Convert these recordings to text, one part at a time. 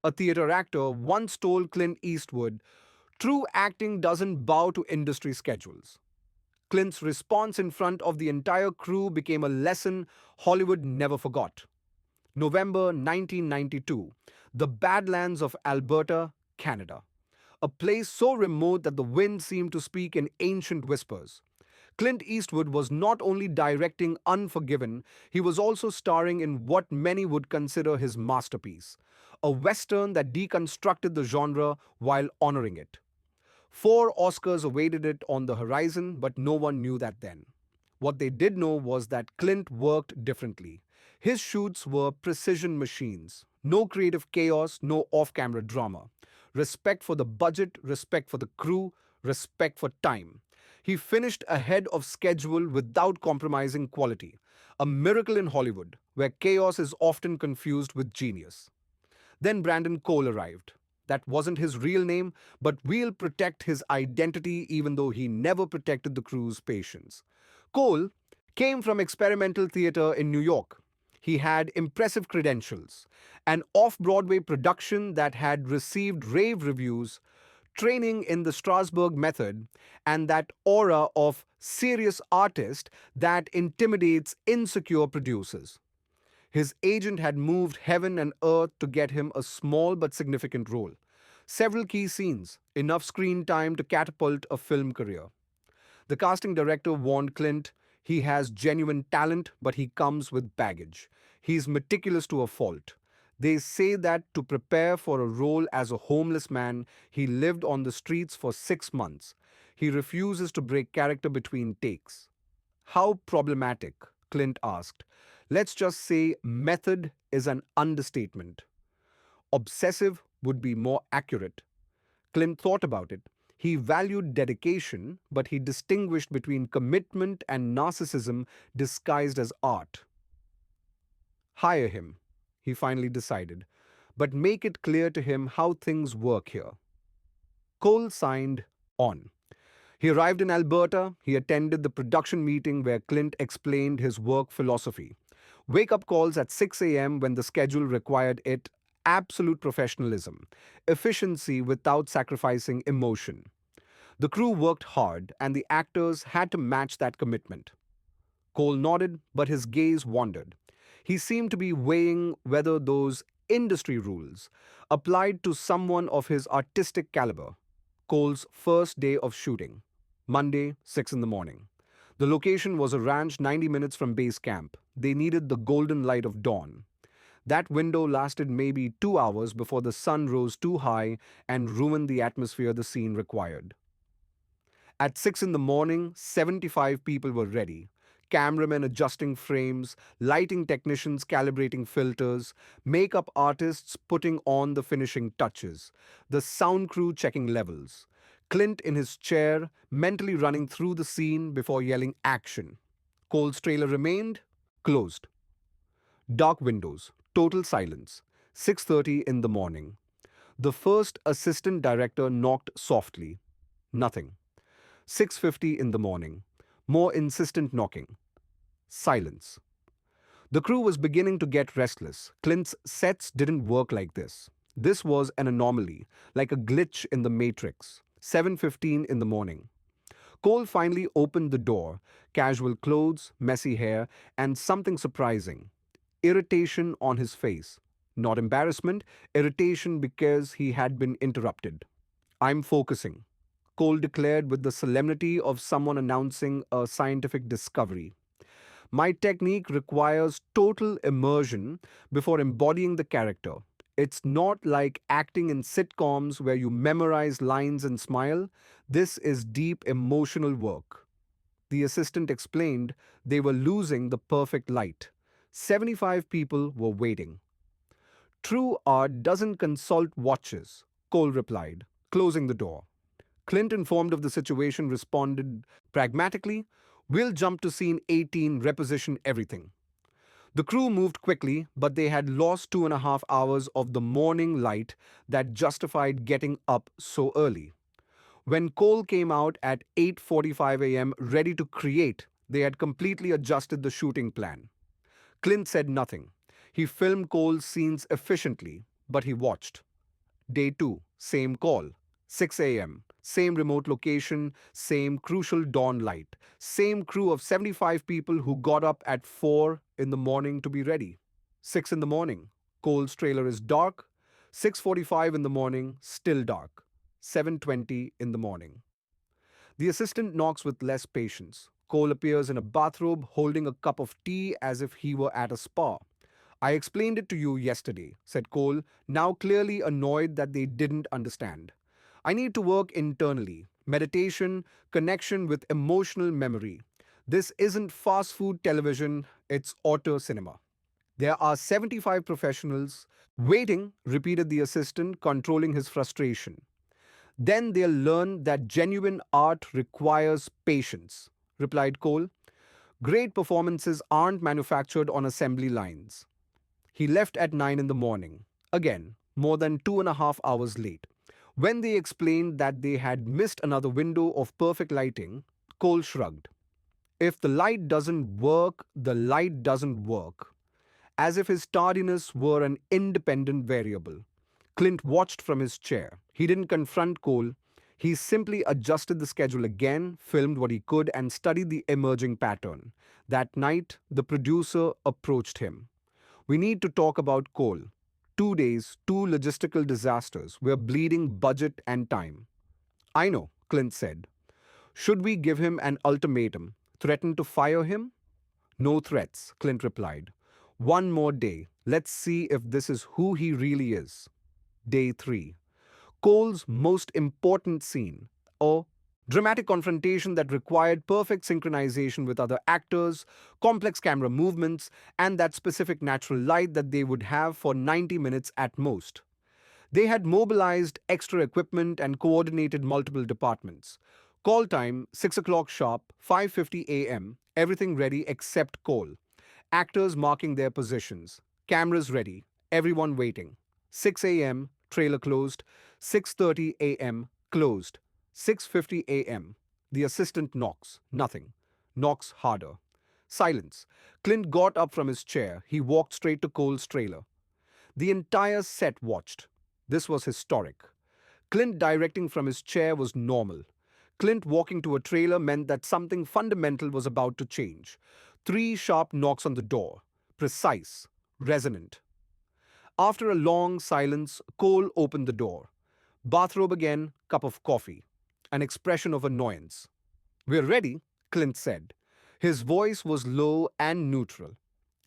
A theater actor once told Clint Eastwood, "True acting doesn't bow to industry schedules." Clint's response in front of the entire crew became a lesson Hollywood never forgot. November 1992, the Badlands of Alberta, Canada. A place so remote that the wind seemed to speak in ancient whispers. Clint Eastwood was not only directing Unforgiven, he was also starring in what many would consider his masterpiece, a western that deconstructed the genre while honoring it. Four Oscars awaited it on the horizon, but no one knew that then. What they did know was that Clint worked differently. His shoots were precision machines. No creative chaos, no off camera drama. Respect for the budget, respect for the crew, respect for time. He finished ahead of schedule without compromising quality. A miracle in Hollywood, where chaos is often confused with genius. Then Brandon Cole arrived. That wasn't his real name, but we'll protect his identity even though he never protected the crew's patience. Cole came from experimental theater in New York. He had impressive credentials, an off Broadway production that had received rave reviews, training in the Strasberg method, and that aura of serious artist that intimidates insecure producers. His agent had moved heaven and earth to get him a small but significant role. Several key scenes, enough screen time to catapult a film career. The casting director warned Clint, "He has genuine talent, but he comes with baggage. He's meticulous to a fault." They say that to prepare for a role as a homeless man, he lived on the streets for 6 months. He refuses to break character between takes. How problematic? Clint asked. Let's just say method is an understatement. Obsessive would be more accurate. Clint thought about it. He valued dedication, but he distinguished between commitment and narcissism disguised as art. Hire him, he finally decided, but make it clear to him how things work here. Cole signed on. He arrived in Alberta. He attended the production meeting where Clint explained his work philosophy. Wake up calls at 6 a.m. when the schedule required it, absolute professionalism, efficiency without sacrificing emotion. The crew worked hard, and the actors had to match that commitment. Cole nodded, but his gaze wandered. He seemed to be weighing whether those industry rules applied to someone of his artistic caliber. Cole's first day of shooting, Monday, 6 in the morning. The location was a ranch 90 minutes from base camp. They needed the golden light of dawn. That window lasted maybe 2 hours before the sun rose too high and ruined the atmosphere the scene required. At 6 in the morning, 75 people were ready. Cameramen adjusting frames, lighting technicians calibrating filters, makeup artists putting on the finishing touches, the sound crew checking levels. Clint in his chair, mentally running through the scene before yelling action. Cole's trailer remained closed. Dark windows, total silence. 6:30 in the morning. The first assistant director knocked softly. Nothing. 6:50 in the morning. More insistent knocking. Silence. The crew was beginning to get restless. Clint's sets didn't work like this. This was an anomaly, like a glitch in the matrix. 7:15 in the morning. Cole finally opened the door, casual clothes, messy hair, and something surprising. Irritation on his face. Not embarrassment, irritation because he had been interrupted. "I'm focusing," Cole declared with the solemnity of someone announcing a scientific discovery. "My technique requires total immersion before embodying the character. It's not like acting in sitcoms where you memorize lines and smile. This is deep emotional work." The assistant explained they were losing the perfect light. 75 people were waiting. "True art doesn't consult watches," Cole replied, closing the door. Clint, informed of the situation, responded pragmatically, "We'll jump to scene 18, reposition everything." The crew moved quickly, but they had lost 2.5 hours of the morning light that justified getting up so early. When Cole came out at 8:45 a.m. ready to create, they had completely adjusted the shooting plan. Clint said nothing. He filmed Cole's scenes efficiently, but he watched. Day 2, same call. 6 a.m. Same remote location, same crucial dawn light, same crew of 75 people who got up at 4 in the morning to be ready. 6 in the morning. Cole's trailer is dark. 6:45 in the morning, still dark. 7:20 in the morning. The assistant knocks with less patience. Cole appears in a bathrobe holding a cup of tea as if he were at a spa. I explained it to you yesterday, said Cole, now clearly annoyed that they didn't understand. I need to work internally. Meditation, connection with emotional memory. This isn't fast food television, it's auto cinema. There are 75 professionals waiting, repeated the assistant, controlling his frustration. Then they'll learn that genuine art requires patience, replied Cole. Great performances aren't manufactured on assembly lines. He left at 9 in the morning, again, more than 2.5 hours late. When they explained that they had missed another window of perfect lighting, Cole shrugged. If the light doesn't work, the light doesn't work. As if his tardiness were an independent variable. Clint watched from his chair. He didn't confront Cole. He simply adjusted the schedule again, filmed what he could, and studied the emerging pattern. That night, the producer approached him. We need to talk about Cole. 2 days, two logistical disasters. We're bleeding budget and time. I know, Clint said. Should we give him an ultimatum? Threaten to fire him? No threats, Clint replied. One more day. Let's see if this is who he really is. Day 3. Cole's most important scene. A dramatic confrontation that required perfect synchronization with other actors, complex camera movements, and that specific natural light that they would have for 90 minutes at most. They had mobilized extra equipment and coordinated multiple departments. Call time 6 o'clock sharp, 5:50 a.m. Everything ready except Cole. Actors marking their positions. Cameras ready. Everyone waiting. 6 a.m. Trailer closed. 6:30 a.m. Closed. 6:50 a.m. The assistant knocks. Nothing. Knocks harder. Silence. Clint got up from his chair. He walked straight to Cole's trailer. The entire set watched. This was historic. Clint directing from his chair was normal. Clint walking to a trailer meant that something fundamental was about to change. 3 sharp knocks on the door. Precise. Resonant. After a long silence, Cole opened the door. Bathrobe again, cup of coffee. An expression of annoyance. We're ready, Clint said. His voice was low and neutral.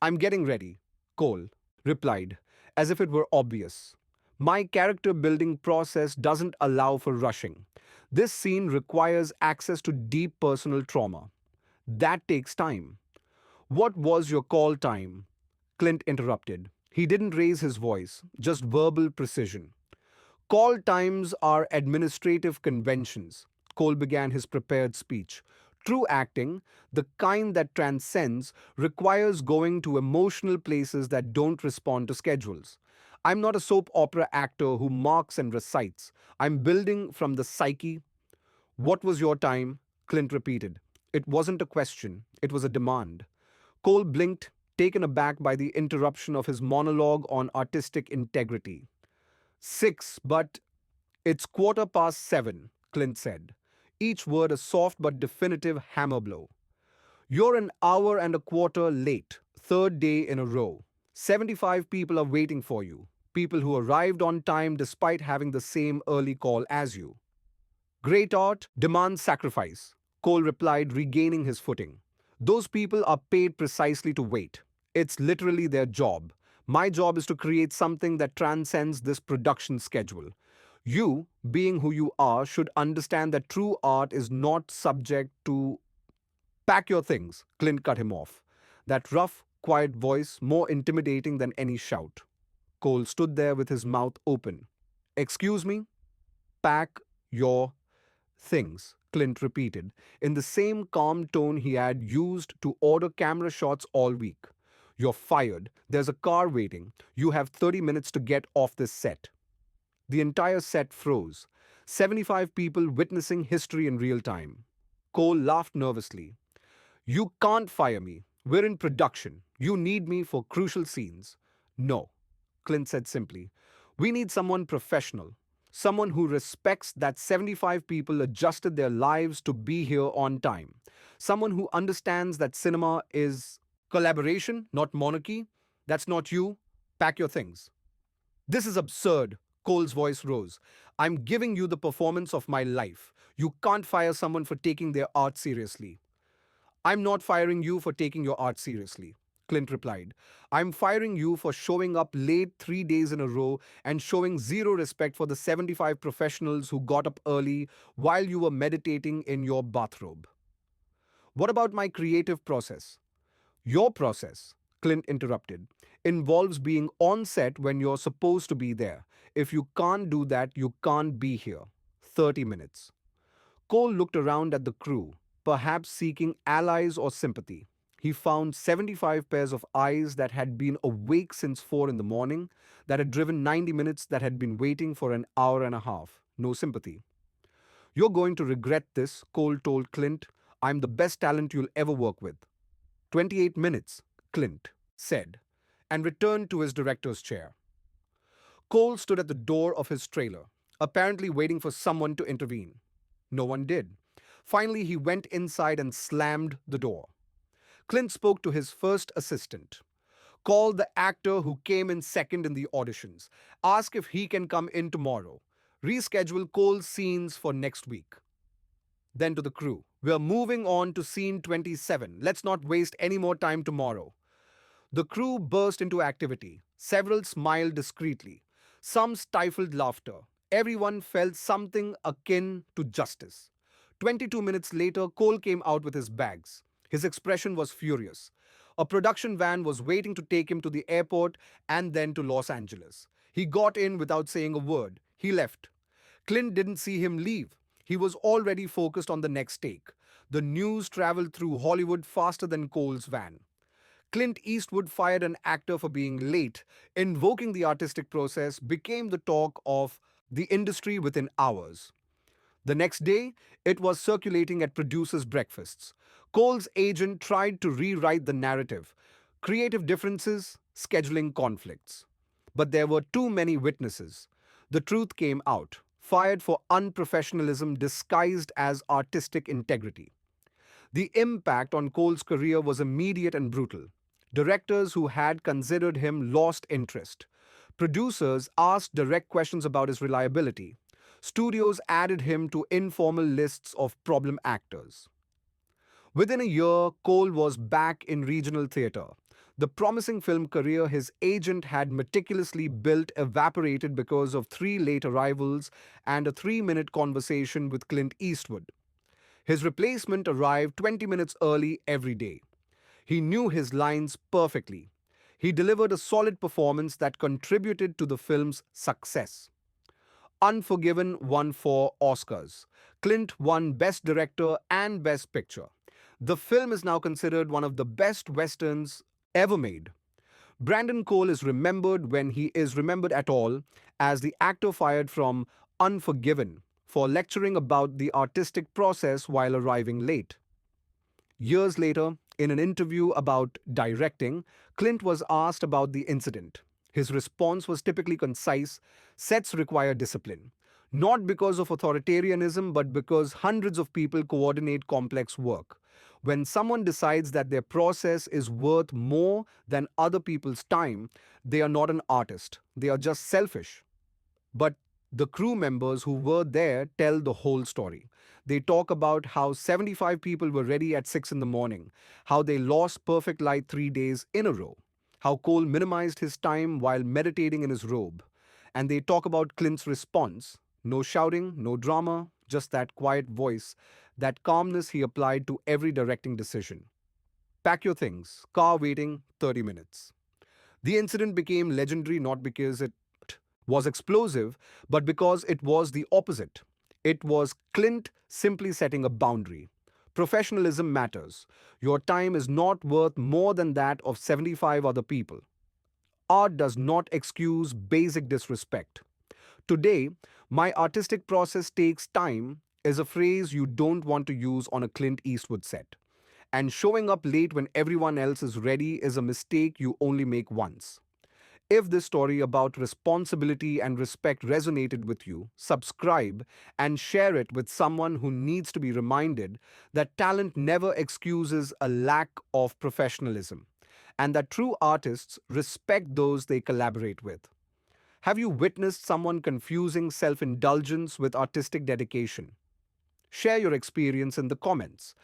I'm getting ready, Cole replied, as if it were obvious. My character building process doesn't allow for rushing. This scene requires access to deep personal trauma. That takes time. What was your call time? Clint interrupted. He didn't raise his voice, just verbal precision. Call times are administrative conventions. Cole began his prepared speech. True acting, the kind that transcends, requires going to emotional places that don't respond to schedules. I'm not a soap opera actor who marks and recites. I'm building from the psyche. What was your time? Clint repeated. It wasn't a question, it was a demand. Cole blinked, taken aback by the interruption of his monologue on artistic integrity. 6, but it's 7:15, Clint said, each word a soft but definitive hammer blow. You're an hour and a quarter late, third day in a row. 75 people are waiting for you, people who arrived on time despite having the same early call as you. Great art demands sacrifice, Cole replied, regaining his footing. Those people are paid precisely to wait. It's literally their job. My job is to create something that transcends this production schedule. You, being who you are, should understand that true art is not subject to. Pack your things, Clint cut him off. That rough, quiet voice, more intimidating than any shout. Cole stood there with his mouth open. Excuse me? Pack your things, Clint repeated, in the same calm tone he had used to order camera shots all week. You're fired. There's a car waiting. You have 30 minutes to get off this set. The entire set froze. 75 people witnessing history in real time. Cole laughed nervously. You can't fire me. We're in production. You need me for crucial scenes. No, Clint said simply. We need someone professional, someone who respects that 75 people adjusted their lives to be here on time, someone who understands that cinema is collaboration, not monarchy. That's not you. Pack your things. This is absurd. Cole's voice rose. I'm giving you the performance of my life. You can't fire someone for taking their art seriously. I'm not firing you for taking your art seriously, Clint replied. I'm firing you for showing up late 3 days in a row and showing zero respect for the 75 professionals who got up early while you were meditating in your bathrobe. What about my creative process? Your process, Clint interrupted, involves being on set when you're supposed to be there. If you can't do that, you can't be here. 30 minutes. Cole looked around at the crew, perhaps seeking allies or sympathy. He found 75 pairs of eyes that had been awake since 4 in the morning, that had driven 90 minutes, that had been waiting for an hour and a half. No sympathy. You're going to regret this, Cole told Clint. I'm the best talent you'll ever work with. 28 minutes, Clint said, and returned to his director's chair. Cole stood at the door of his trailer, apparently waiting for someone to intervene. No one did. Finally, he went inside and slammed the door. Clint spoke to his first assistant. Call the actor who came in second in the auditions. Ask if he can come in tomorrow. Reschedule Cole's scenes for next week. Then to the crew. We're moving on to scene 27. Let's not waste any more time tomorrow. The crew burst into activity. Several smiled discreetly. Some stifled laughter. Everyone felt something akin to justice. 22 minutes later, Cole came out with his bags. His expression was furious. A production van was waiting to take him to the airport and then to Los Angeles. He got in without saying a word. He left. Clint didn't see him leave. He was already focused on the next take. The news traveled through Hollywood faster than Cole's van. Clint Eastwood fired an actor for being late, invoking the artistic process, became the talk of the industry within hours. The next day, it was circulating at producers' breakfasts. Cole's agent tried to rewrite the narrative. Creative differences, scheduling conflicts. But there were too many witnesses. The truth came out, fired for unprofessionalism disguised as artistic integrity. The impact on Cole's career was immediate and brutal. Directors who had considered him lost interest. Producers asked direct questions about his reliability. Studios added him to informal lists of problem actors. Within a year, Cole was back in regional theatre. The promising film career his agent had meticulously built evaporated because of 3 late arrivals and a 3 minute conversation with Clint Eastwood. His replacement arrived 20 minutes early every day. He knew his lines perfectly. He delivered a solid performance that contributed to the film's success. Unforgiven won 4 Oscars. Clint won Best Director and Best Picture. The film is now considered one of the best westerns ever made. Brandon Cole is remembered, when he is remembered at all, as the actor fired from Unforgiven for lecturing about the artistic process while arriving late. Years later, in an interview about directing, Clint was asked about the incident. His response was typically concise: sets require discipline. Not because of authoritarianism, but because hundreds of people coordinate complex work. When someone decides that their process is worth more than other people's time, they are not an artist. They are just selfish. But the crew members who were there tell the whole story. They talk about how 75 people were ready at 6 in the morning, how they lost perfect light 3 days in a row, how Cole minimized his time while meditating in his robe. And they talk about Clint's response: no shouting, no drama, just that quiet voice, that calmness he applied to every directing decision. Pack your things, car waiting 30 minutes. The incident became legendary not because it was explosive, but because it was the opposite. It was Clint simply setting a boundary. Professionalism matters. Your time is not worth more than that of 75 other people. Art does not excuse basic disrespect. Today, my artistic process takes time is a phrase you don't want to use on a Clint Eastwood set. And showing up late when everyone else is ready is a mistake you only make once. If this story about responsibility and respect resonated with you, subscribe and share it with someone who needs to be reminded that talent never excuses a lack of professionalism and that true artists respect those they collaborate with. Have you witnessed someone confusing self indulgence with artistic dedication? Share your experience in the comments.